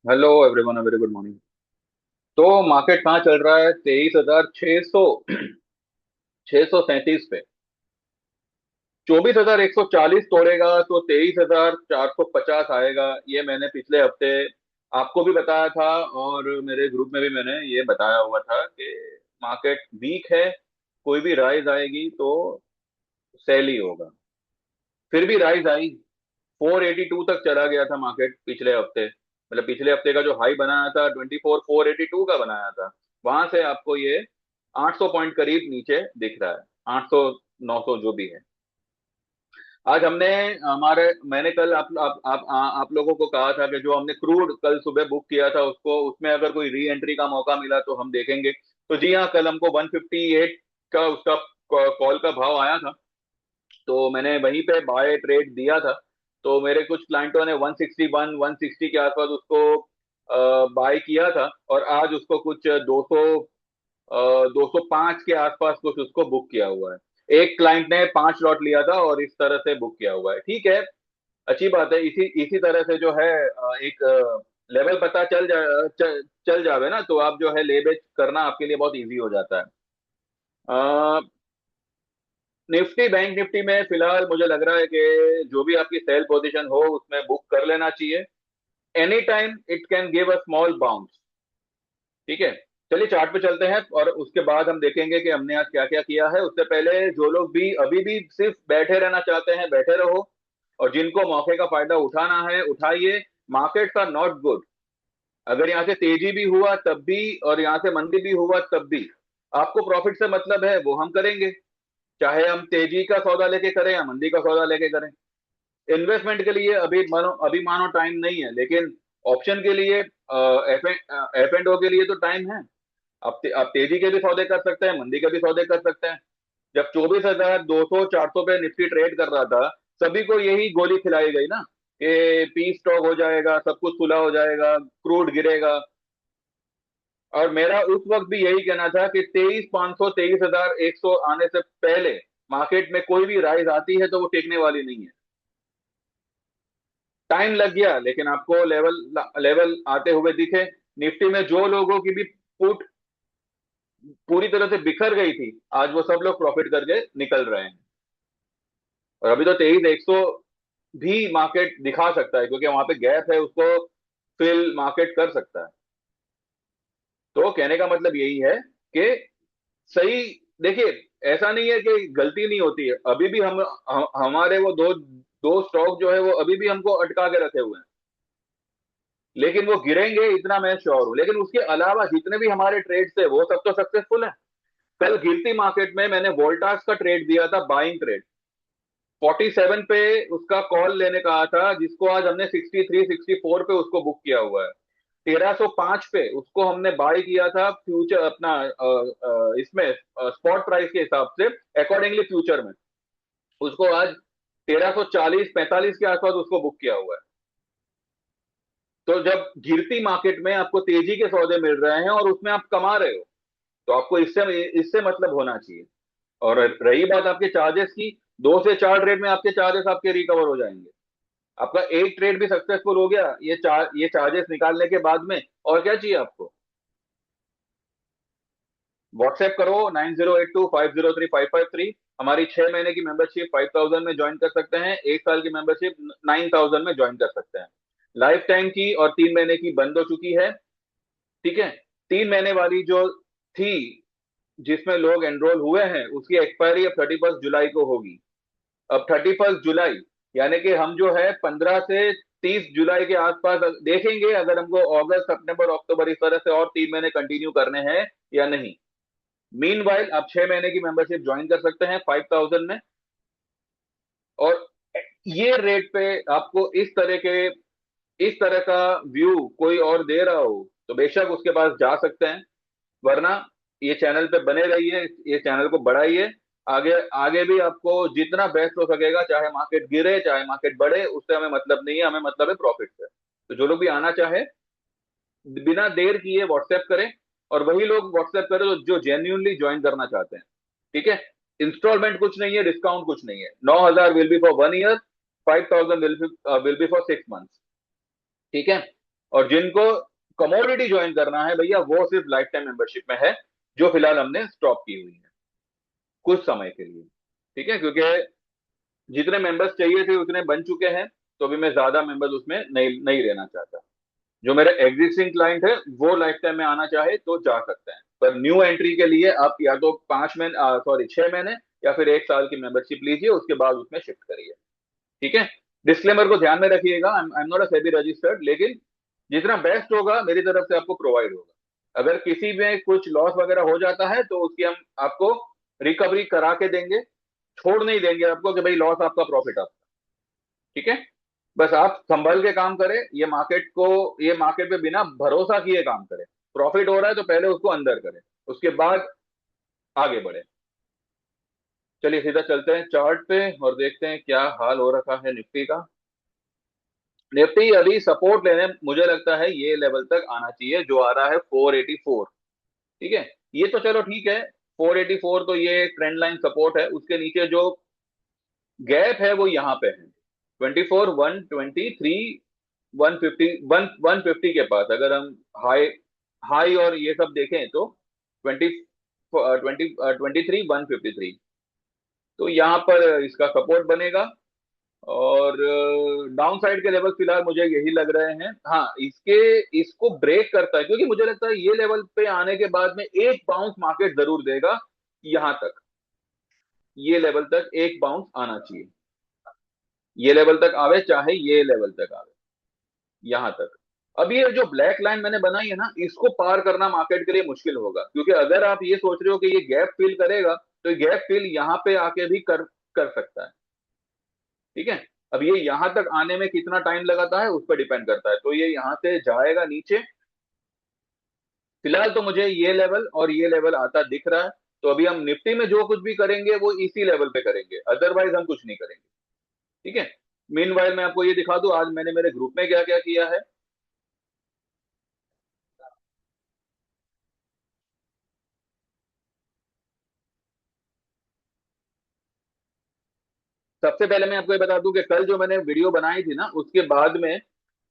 Hello everyone, very good morning. तो market कहाँ चल रहा है? 23,600, 637 पे। 24,140 तोड़ेगा तो 23,450 आएगा। ये मैंने पिछले हफ्ते आपको भी बताया था, और मेरे ग्रुप में भी मैंने ये बताया हुआ था कि मार्केट वीक है। कोई भी राइज आएगी तो सेल ही होगा। फिर भी राइज आई। 482 तक चला गया था मार्केट पिछले हफ्ते। मतलब पिछले हफ्ते का जो हाई बनाया था 24,482 का बनाया था। वहां से आपको ये 800 पॉइंट करीब नीचे दिख रहा है। 800, 900 जो भी है। आज हमने हमारे मैंने कल आप लोगों को कहा था कि जो हमने क्रूड कल सुबह बुक किया था उसको, उसमें अगर कोई री एंट्री का मौका मिला तो हम देखेंगे। तो जी हाँ, कल हमको 158 का उसका कॉल का भाव आया था। तो मैंने वहीं पे बाय ट्रेड दिया था। तो मेरे कुछ क्लाइंटों ने 161, 160 के आसपास उसको बाय किया था, और आज उसको कुछ 200, 205 के आसपास कुछ उसको बुक किया हुआ है। एक क्लाइंट ने 5 लॉट लिया था और इस तरह से बुक किया हुआ है। ठीक है, अच्छी बात है। इसी इसी तरह से जो है एक लेवल पता चल जावे ना, तो आप जो है ले बेच करना आपके लिए बहुत इजी हो जाता है। निफ्टी, बैंक निफ्टी में फिलहाल मुझे लग रहा है कि जो भी आपकी सेल पोजीशन हो उसमें बुक कर लेना चाहिए। Any time it can give a small bounce. ठीक है, चलिए चार्ट पे चलते हैं और उसके बाद हम देखेंगे कि हमने आज क्या क्या किया है। उससे पहले जो लोग भी अभी भी सिर्फ बैठे रहना चाहते हैं, बैठे रहो। और जिनको मौके का फायदा उठाना है उठाइए। Markets are not good. अगर यहाँ से तेजी भी हुआ तब भी, और यहाँ से मंदी भी हुआ तब भी, आपको प्रॉफिट से मतलब है वो हम करेंगे। चाहे हम तेजी का सौदा लेके करें या मंदी का सौदा लेके करें। इन्वेस्टमेंट के लिए अभी मानो टाइम नहीं है, लेकिन ऑप्शन के लिए, एफ एंड ओ के लिए तो टाइम है। आप तेजी के भी सौदे कर सकते हैं, मंदी के भी सौदे कर सकते हैं। जब 24,200, 400 पे निफ्टी ट्रेड कर रहा था, सभी को यही गोली खिलाई गई ना कि पी स्टॉक हो जाएगा, सब कुछ खुला हो जाएगा, क्रूड गिरेगा। और मेरा उस वक्त भी यही कहना था कि 23,500, 23,100 आने से पहले मार्केट में कोई भी राइज आती है तो वो टिकने वाली नहीं है। टाइम लग गया, लेकिन आपको लेवल लेवल आते हुए दिखे। निफ्टी में जो लोगों की भी पुट पूरी तरह से बिखर गई थी, आज वो सब लोग प्रॉफिट करके निकल रहे हैं। और अभी तो 23,100 भी मार्केट दिखा सकता है, क्योंकि वहां पे गैप है, उसको फिल मार्केट कर सकता है। तो कहने का मतलब यही है कि सही, देखिए, ऐसा नहीं है कि गलती नहीं होती है। अभी भी हमारे वो दो दो स्टॉक जो है वो अभी भी हमको अटका के रखे हुए हैं। लेकिन वो गिरेंगे इतना मैं श्योर हूं। लेकिन उसके अलावा जितने भी हमारे ट्रेड्स थे वो सब तो सक्सेसफुल है। कल गिरती मार्केट में मैंने वोल्टास का ट्रेड दिया था, बाइंग ट्रेड। 47 पे उसका कॉल लेने कहा था, जिसको आज हमने 63, 64 पे उसको बुक किया हुआ है। 1305 पे उसको हमने बाय किया था फ्यूचर अपना, इसमें स्पॉट प्राइस के हिसाब से, अकॉर्डिंगली फ्यूचर में उसको आज 1340, 45 के आसपास उसको बुक किया हुआ है। तो जब गिरती मार्केट में आपको तेजी के सौदे मिल रहे हैं और उसमें आप कमा रहे हो, तो आपको इससे इससे मतलब होना चाहिए। और रही बात आपके चार्जेस की, 2 से 4 ट्रेड में आपके चार्जेस आपके रिकवर हो जाएंगे। आपका एक ट्रेड भी सक्सेसफुल हो गया ये चार्जेस निकालने के बाद में। और क्या चाहिए आपको? व्हाट्सएप करो 9082503553। हमारी 6 महीने की मेंबरशिप 5,000 में ज्वाइन कर सकते हैं, 1 साल की मेंबरशिप 9,000 में ज्वाइन कर सकते हैं। लाइफ टाइम की और 3 महीने की बंद हो चुकी है। ठीक है, 3 महीने वाली जो थी, जिसमें लोग एनरोल हुए हैं, उसकी एक्सपायरी अब 31 जुलाई को होगी। अब 31 जुलाई, यानी कि हम जो है 15 से 30 जुलाई के आसपास देखेंगे अगर हमको अगस्त, सितंबर, अक्टूबर इस तरह से और 3 महीने कंटिन्यू करने हैं या नहीं। मीन वाइल आप 6 महीने की मेंबरशिप ज्वाइन कर सकते हैं 5,000 में। और ये रेट पे आपको इस तरह का व्यू कोई और दे रहा हो तो बेशक उसके पास जा सकते हैं। वरना ये चैनल पे बने रहिए, ये चैनल को बढ़ाइए। आगे आगे भी आपको जितना बेस्ट हो सकेगा, चाहे मार्केट गिरे चाहे मार्केट बढ़े, उससे हमें मतलब नहीं है। हमें मतलब है प्रॉफिट से। तो जो लोग भी आना चाहे, बिना देर किए व्हाट्सएप करें। और वही लोग व्हाट्सएप करें जो जेन्यूनली ज्वाइन करना चाहते हैं। ठीक है, इंस्टॉलमेंट कुछ नहीं है, डिस्काउंट कुछ नहीं है। 9,000 will be for 1 year, 5,000 will be for 6 months. ठीक है, और जिनको कमोडिटी ज्वाइन करना है भैया, वो सिर्फ लाइफ टाइम मेंबरशिप में है, जो फिलहाल हमने स्टॉप की हुई है कुछ समय के लिए। ठीक है, क्योंकि जितने मेंबर्स चाहिए थे उतने बन चुके हैं, तो अभी मैं ज्यादा मेंबर्स उसमें नहीं नहीं रहना चाहता। जो मेरे एग्जिस्टिंग क्लाइंट है वो लाइफ टाइम में आना चाहे तो जा सकते हैं, पर न्यू एंट्री के लिए आप या तो 5 महीने, सॉरी 6 महीने, या फिर 1 साल की मेंबरशिप लीजिए, उसके बाद उसमें शिफ्ट करिए। ठीक है, डिस्क्लेमर को ध्यान में रखिएगा, I am not a SEBI registered, लेकिन जितना बेस्ट होगा मेरी तरफ से आपको प्रोवाइड होगा। अगर किसी में कुछ लॉस वगैरह हो जाता है तो उसकी हम आपको रिकवरी करा के देंगे, छोड़ नहीं देंगे आपको कि भाई लॉस आपका प्रॉफिट आपका। ठीक है, बस आप संभल के काम करें, ये मार्केट पे बिना भरोसा किए काम करें। प्रॉफिट हो रहा है तो पहले उसको अंदर करें, उसके बाद आगे बढ़े। चलिए सीधा चलते हैं चार्ट पे और देखते हैं क्या हाल हो रखा है निफ्टी का। निफ्टी अभी सपोर्ट लेने मुझे लगता है ये लेवल तक आना चाहिए जो आ रहा है 484। ठीक है, ये तो चलो ठीक है, 484 तो ये ट्रेंड लाइन सपोर्ट है, उसके नीचे जो गैप है वो यहाँ पे है 24 123 150 150 के पास। अगर हम हाई हाई और ये सब देखें तो 23 153, तो यहाँ पर इसका सपोर्ट बनेगा। और डाउन साइड के लेवल फिलहाल मुझे यही लग रहे हैं। हाँ, इसको ब्रेक करता है, क्योंकि मुझे लगता है ये लेवल पे आने के बाद में एक बाउंस मार्केट जरूर देगा यहाँ तक। ये लेवल तक एक बाउंस आना चाहिए, ये लेवल तक आवे चाहे ये लेवल तक आवे, यहां तक। अब ये जो ब्लैक लाइन मैंने बनाई है ना, इसको पार करना मार्केट के लिए मुश्किल होगा, क्योंकि अगर आप ये सोच रहे हो कि ये गैप फिल करेगा तो ये गैप फिल यहां पे आके भी कर कर सकता है। ठीक है, अब ये यहां तक आने में कितना टाइम लगाता है उस पर डिपेंड करता है, तो ये यहां से जाएगा नीचे। फिलहाल तो मुझे ये लेवल और ये लेवल आता दिख रहा है, तो अभी हम निफ्टी में जो कुछ भी करेंगे वो इसी लेवल पे करेंगे, अदरवाइज हम कुछ नहीं करेंगे। ठीक है, मीनवाइल मैं आपको ये दिखा दूं आज मैंने मेरे ग्रुप में क्या क्या किया है। सबसे पहले मैं आपको ये बता दूं कि कल जो मैंने वीडियो बनाई थी ना, उसके बाद में,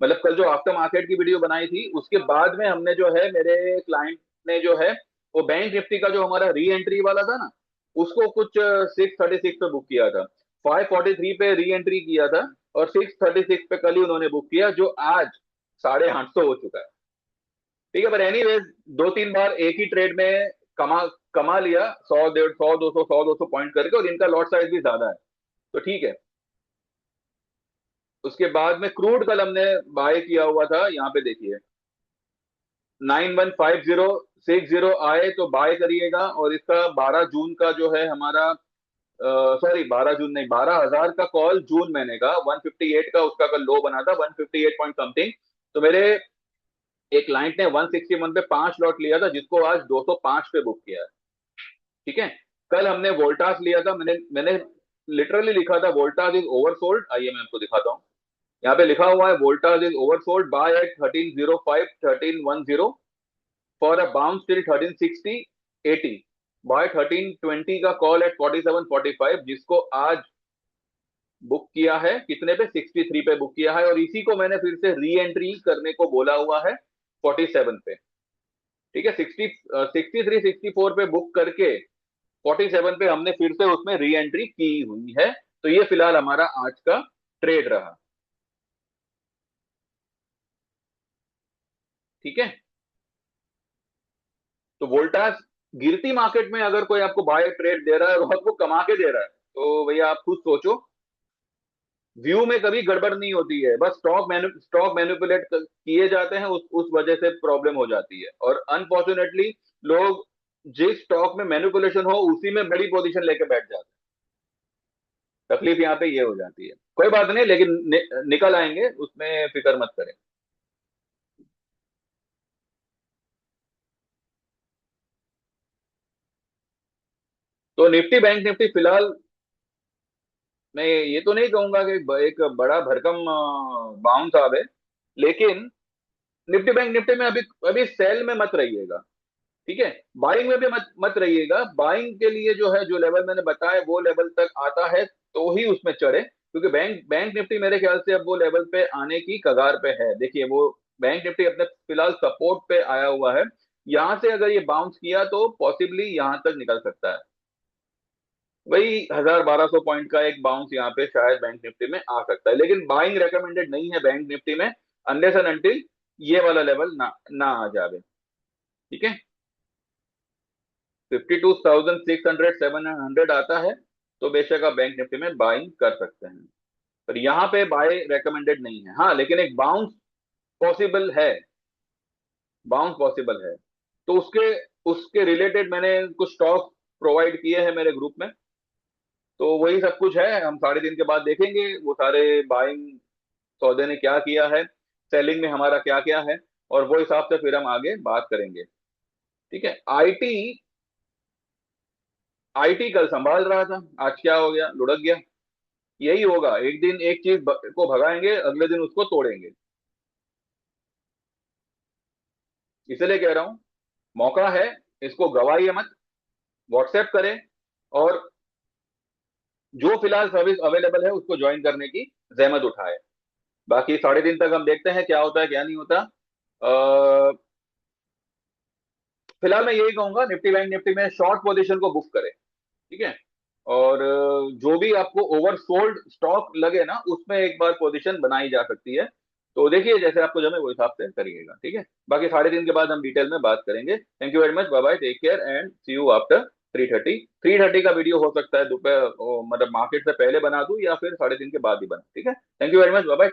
मतलब कल जो आफ्टर मार्केट की वीडियो बनाई थी उसके बाद में हमने जो है, मेरे क्लाइंट ने जो है वो बैंक निफ्टी का जो हमारा री एंट्री वाला था ना, उसको कुछ 636 पे बुक किया था। 543 पे री एंट्री किया था और 636 पे कल ही उन्होंने बुक किया, जो आज 850 हो चुका है। ठीक है, पर एनीवेज 2-3 बार एक ही ट्रेड में कमा कमा लिया, 100 150 200 100 200 पॉइंट करके, और इनका लॉट साइज भी ज्यादा है, तो ठीक है। उसके बाद में क्रूड कल हमने बाय किया हुआ था, यहाँ पे देखिए 915060 आए तो बाय करिएगा। और इसका 12 जून का जो है हमारा, सॉरी 12 जून नहीं, 12,000 का कॉल जून महीने का, 158 का उसका कल लो बना था, 158 पॉइंट समथिंग। तो मेरे एक क्लाइंट ने 161 पे 5 लॉट लिया था, जिसको आज 205 पे बुक किया है। ठीक है, कल हमने वोल्टास लिया था, मैंने मैंने लिटरली लिखा था वोल्टास इज ओवरसोल्ड। आइए मैं आपको दिखाता हूँ, यहाँ पे लिखा हुआ है Voltas is oversold, buy at 1305 1310 for a bounce till 1360 80, buy 1320 का कॉल एट 4745, जिसको आज बुक किया है कितने पे, 63 पे बुक किया है। और इसी को मैंने फिर से री एंट्री करने को बोला हुआ है 47 पे। ठीक है, 63 64 पे बुक करके 47 पे हमने फिर से उसमें री एंट्री की हुई है। तो ये फिलहाल हमारा आज का ट्रेड रहा। ठीक है, तो वोल्टास गिरती मार्केट में अगर कोई आपको बाय ट्रेड दे रहा है और आपको कमा के दे रहा है, तो भैया आप खुद सोचो। व्यू में कभी गड़बड़ नहीं होती है, बस स्टॉक मैनिपुलेट किए जाते हैं, उस वजह से प्रॉब्लम हो जाती है। और अनफॉर्चुनेटली लोग जिस स्टॉक में मैनिपुलेशन हो उसी में बड़ी पोजीशन लेके बैठ जाते हैं। तकलीफ यहाँ पे ये हो जाती है, कोई बात नहीं, लेकिन निकल आएंगे, उसमें फिक्र मत करें। तो निफ्टी बैंक निफ्टी फिलहाल मैं ये तो नहीं कहूंगा कि एक बड़ा भरकम बाउंस आवे, लेकिन निफ्टी बैंक निफ्टी में अभी अभी सेल में मत रहिएगा। ठीक है, बाइंग में भी मत रहिएगा। बाइंग के लिए जो है, जो लेवल मैंने बताया वो लेवल तक आता है तो ही उसमें चढ़े, क्योंकि बैंक बैंक निफ्टी मेरे ख्याल से अब वो लेवल पे आने की कगार पे है। देखिए वो बैंक निफ्टी अपने फिलहाल सपोर्ट पे आया हुआ है। यहां से अगर ये बाउंस किया तो पॉसिबली यहां तक निकल सकता है। वही 1,000-1,200 पॉइंट का एक बाउंस यहाँ पे शायद बैंक निफ्टी में आ सकता है, लेकिन बाइंग रेकमेंडेड नहीं है बैंक निफ्टी में, अनलेस एंड अनटिल ये वाला लेवल ना ना आ जावे। ठीक है, 52,600 700 आता है तो बेशक आप बैंक निफ्टी में बाइंग कर सकते हैं, पर यहाँ पे बाय रेकमेंडेड नहीं है। हाँ, लेकिन एक बाउंस पॉसिबल है, बाउंस पॉसिबल है। तो उसके उसके रिलेटेड मैंने कुछ स्टॉक प्रोवाइड किए हैं मेरे ग्रुप में, तो वही सब कुछ है। हम 3.5 दिन के बाद देखेंगे वो सारे बाइंग सौदे ने क्या किया है, सेलिंग में हमारा क्या क्या है, और वो हिसाब से फिर हम आगे बात करेंगे। ठीक है। आईटी, आईटी कल संभाल रहा था, आज क्या हो गया, लुढ़क गया। यही होगा, एक दिन एक चीज को भगाएंगे, अगले दिन उसको तोड़ेंगे। इसलिए कह रहा हूं, मौका है, इसको गवाइए मत, व्हाट्सएप करें, और जो फिलहाल सर्विस अवेलेबल है उसको ज्वाइन करने की जहमत उठाए। बाकी 3.5 दिन तक हम देखते हैं क्या होता है क्या नहीं होता। फिलहाल मैं यही कहूंगा, निफ्टी बैंक निफ्टी में शॉर्ट पोजीशन को बुक करें। ठीक है। और जो भी आपको ओवरसोल्ड स्टॉक लगे ना, उसमें एक बार पोजीशन बनाई जा सकती है। तो देखिए जैसे आपको जमे वो हिसाब से करिएगा। ठीक है, बाकी 3.5 दिन के बाद हम डिटेल में बात करेंगे। Thank you very much, bye bye, take care and see you after 3:30। 3:30 का वीडियो हो सकता है दोपहर, मतलब मार्केट से पहले बना दूं या फिर 3:30 के बाद ही बना। ठीक है, thank you very much, bye bye.